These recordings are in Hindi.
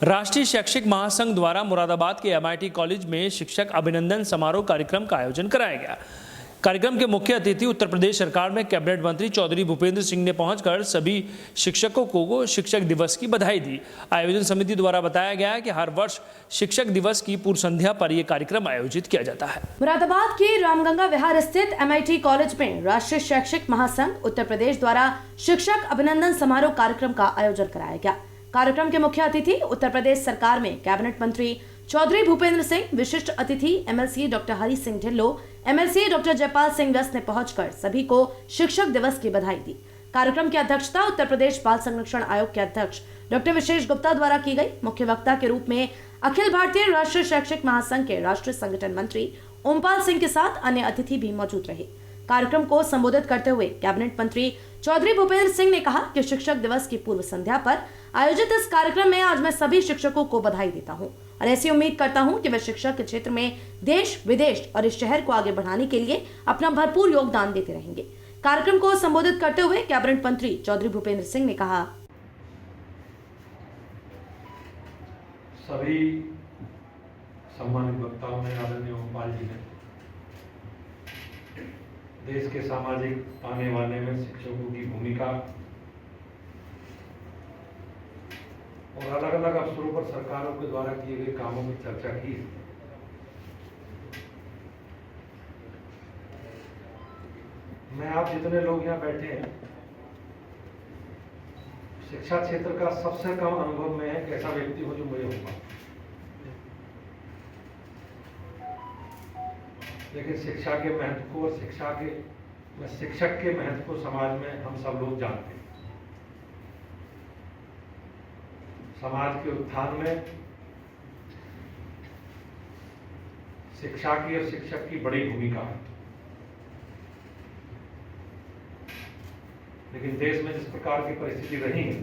राष्ट्रीय शैक्षिक महासंघ द्वारा मुरादाबाद के एमआईटी कॉलेज में शिक्षक अभिनंदन समारोह कार्यक्रम का आयोजन कराया गया। कार्यक्रम के मुख्य अतिथि उत्तर प्रदेश सरकार में कैबिनेट मंत्री चौधरी भूपेंद्र सिंह ने पहुंचकर सभी शिक्षकों को शिक्षक दिवस की बधाई दी। आयोजन समिति द्वारा बताया गया कि हर वर्ष शिक्षक दिवस की पूर्व संध्या पर यह कार्यक्रम आयोजित किया जाता है। मुरादाबाद के रामगंगा विहार स्थित एमआईटी कॉलेज में राष्ट्रीय शैक्षिक महासंघ उत्तर प्रदेश द्वारा शिक्षक अभिनंदन समारोह कार्यक्रम का आयोजन कराया गया। कार्यक्रम के मुख्य अतिथि उत्तर प्रदेश सरकार में कैबिनेट मंत्री चौधरी भूपेंद्र सिंह, विशिष्ट अतिथि MLC doctor Hari Singh Dhillon, MLC doctor Jaipal Singh व्यस्त ने पहुंचकर सभी को शिक्षक दिवस की बधाई दी। कार्यक्रम की अध्यक्षता उत्तर प्रदेश बाल संरक्षण आयोग के अध्यक्ष डॉक्टर विशेष गुप्ता द्वारा की गई। मुख्य वक्ता के रूप में अखिल भारतीय राष्ट्रीय शैक्षिक महासंघ के राष्ट्रीय संगठन मंत्री ओमपाल सिंह के साथ अन्य अतिथि भी मौजूद रहे। कार्यक्रम को संबोधित करते हुए कैबिनेट मंत्री चौधरी भूपेंद्र सिंह ने कहा कि शिक्षक दिवस की पूर्व संध्या पर आयोजित इस कार्यक्रम में आज मैं सभी शिक्षकों को बधाई देता हूं और ऐसी उम्मीद करता हूं कि वे शिक्षा के क्षेत्र में देश विदेश और इस शहर को आगे बढ़ाने के लिए अपना भरपूर योगदान देते रहेंगे। कार्यक्रम को संबोधित करते हुए कैबिनेट मंत्री चौधरी भूपेंद्र सिंह ने कहा, सभी सम्मानित वक्ताओं ने, आदरणीय ओमपाल जी ने देश के सामाजिक ताने बाने में शिक्षकों की भूमिका और अलग अलग अवसरों पर सरकारों के द्वारा किए गए कामों की चर्चा की। मैं आप जितने लोग यहाँ बैठे हैं, शिक्षा क्षेत्र का सबसे कम अनुभव में है कि ऐसा व्यक्ति हो जो मुझे होगा, लेकिन शिक्षा के महत्व को और शिक्षक के महत्व को समाज में हम सब लोग जानते हैं। समाज के उत्थान में शिक्षा की और शिक्षक की बड़ी भूमिका है। लेकिन देश में जिस प्रकार की परिस्थिति रही है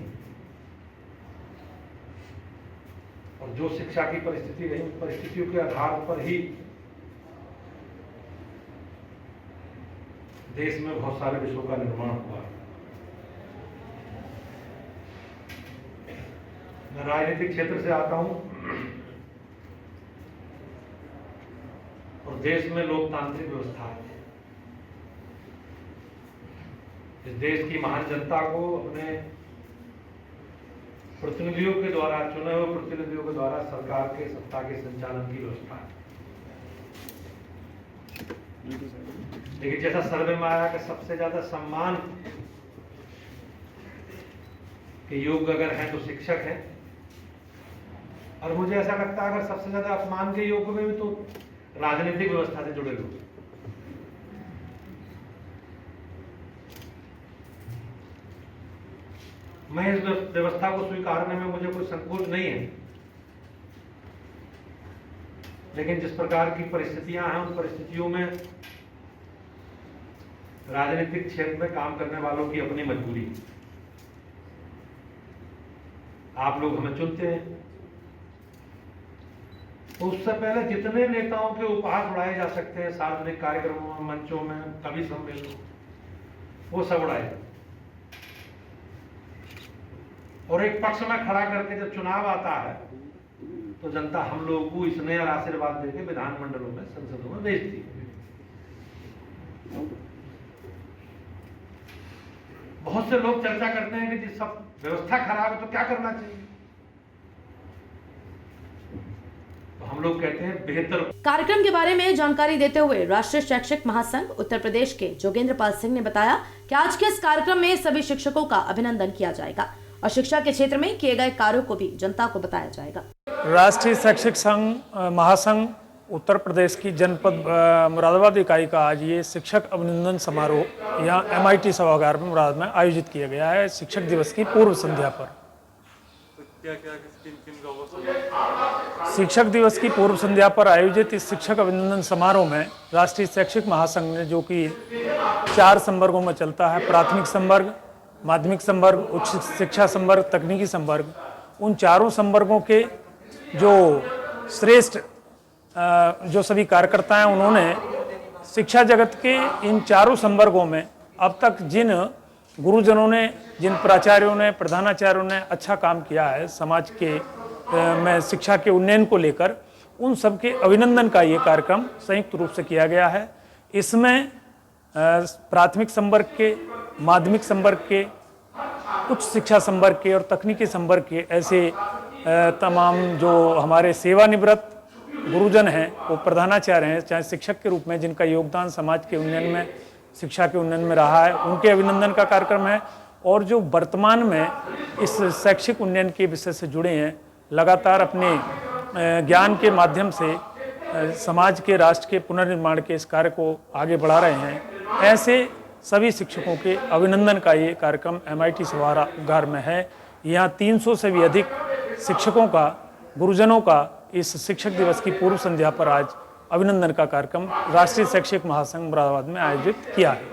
और जो शिक्षा की परिस्थिति रही, उन परिस्थितियों के आधार पर ही देश में बहुत सारे विषयों का निर्माण हुआ। मैं राजनीतिक क्षेत्र से आता हूं और देश में लोकतांत्रिक व्यवस्था है। इस देश की महान जनता को अपने प्रतिनिधियों के द्वारा, चुने हुए प्रतिनिधियों के द्वारा सरकार के सत्ता के संचालन की व्यवस्था है। लेकिन जैसा सर्वे में आया कि सबसे ज्यादा सम्मान के योग्य अगर हैं तो शिक्षक हैं, और मुझे ऐसा लगता है अगर सबसे ज्यादा अपमान के योग्य में भी तो राजनीतिक व्यवस्था से जुड़े लोग। मैं इस व्यवस्था को स्वीकारने में मुझे कोई संकोच नहीं है, लेकिन जिस प्रकार की परिस्थितियां हैं उन परिस्थितियों में राजनीतिक क्षेत्र में काम करने वालों की अपनी मजबूरी है। आप लोग हमें चुनते हैं, तो उससे पहले जितने नेताओं के उपहास उड़ाए जा सकते हैं सार्वजनिक कार्यक्रमों में, मंचों में, कवि सम्मेलनों, वो सब उड़ाए। और एक पक्ष में खड़ा करके जब चुनाव आता है तो जनता हम लोगों को स्नेह और आशीर्वाद देकर विधानमंडलों में, संसदों में भेजती है। बहुत से लोग चर्चा करते हैं कि सब व्यवस्था खराब है तो क्या करना चाहिए, तो हम लोग कहते हैं बेहतर। कार्यक्रम के बारे में जानकारी देते हुए राष्ट्रीय शैक्षिक महासंघ उत्तर प्रदेश के जोगेंद्र पाल सिंह ने बताया कि आज के इस कार्यक्रम में सभी शिक्षकों का अभिनंदन किया जाएगा और शिक्षा के क्षेत्र में किए गए कार्यों को भी जनता को बताया जाएगा। राष्ट्रीय शैक्षिक महासंघ उत्तर प्रदेश की जनपद मुरादाबाद इकाई का आज ये शिक्षक अभिनंदन समारोह यहाँ एमआईटी सभागार में मुरादाबाद में आयोजित किया गया है। शिक्षक दिवस की पूर्व संध्या पर शिक्षक दिवस की पूर्व संध्या पर आयोजित इस शिक्षक अभिनंदन समारोह में राष्ट्रीय शैक्षिक महासंघ ने, जो कि 4 संवर्गों में चलता है, प्राथमिक संवर्ग, माध्यमिक संवर्ग, उच्च शिक्षा संवर्ग, तकनीकी संवर्ग, उन चारों संवर्गों के जो श्रेष्ठ जो सभी कार्यकर्ता हैं, उन्होंने शिक्षा जगत के इन चारों संवर्गों में अब तक जिन गुरुजनों ने, जिन प्राचार्यों ने, प्रधानाचार्यों ने अच्छा काम किया है समाज के में शिक्षा के उन्नयन को लेकर उन सब के अभिनंदन का ये कार्यक्रम संयुक्त रूप से किया गया है। इसमें प्राथमिक संवर्ग के, माध्यमिक संवर्ग के, उच्च शिक्षा संवर्ग के और तकनीकी संवर्ग के ऐसे तमाम जो हमारे सेवानिवृत्त गुरुजन हैं, वो प्रधानाचार्य हैं, चाहे शिक्षक के रूप में, जिनका योगदान समाज के उन्नयन में, शिक्षा के उन्नयन में रहा है, उनके अभिनंदन का कार्यक्रम है। और जो वर्तमान में इस शैक्षिक उन्नयन के विषय से जुड़े हैं, लगातार अपने ज्ञान के माध्यम से समाज के, राष्ट्र के पुनर्निर्माण के इस कार्य को आगे बढ़ा रहे हैं, ऐसे सभी शिक्षकों के अभिनंदन का ये कार्यक्रम MIT सभागार में है। यहाँ 300 से भी अधिक शिक्षकों का, गुरुजनों का इस शिक्षक दिवस की पूर्व संध्या पर आज अभिनंदन का कार्यक्रम राष्ट्रीय शैक्षिक महासंघ मुरादाबाद में आयोजित किया है।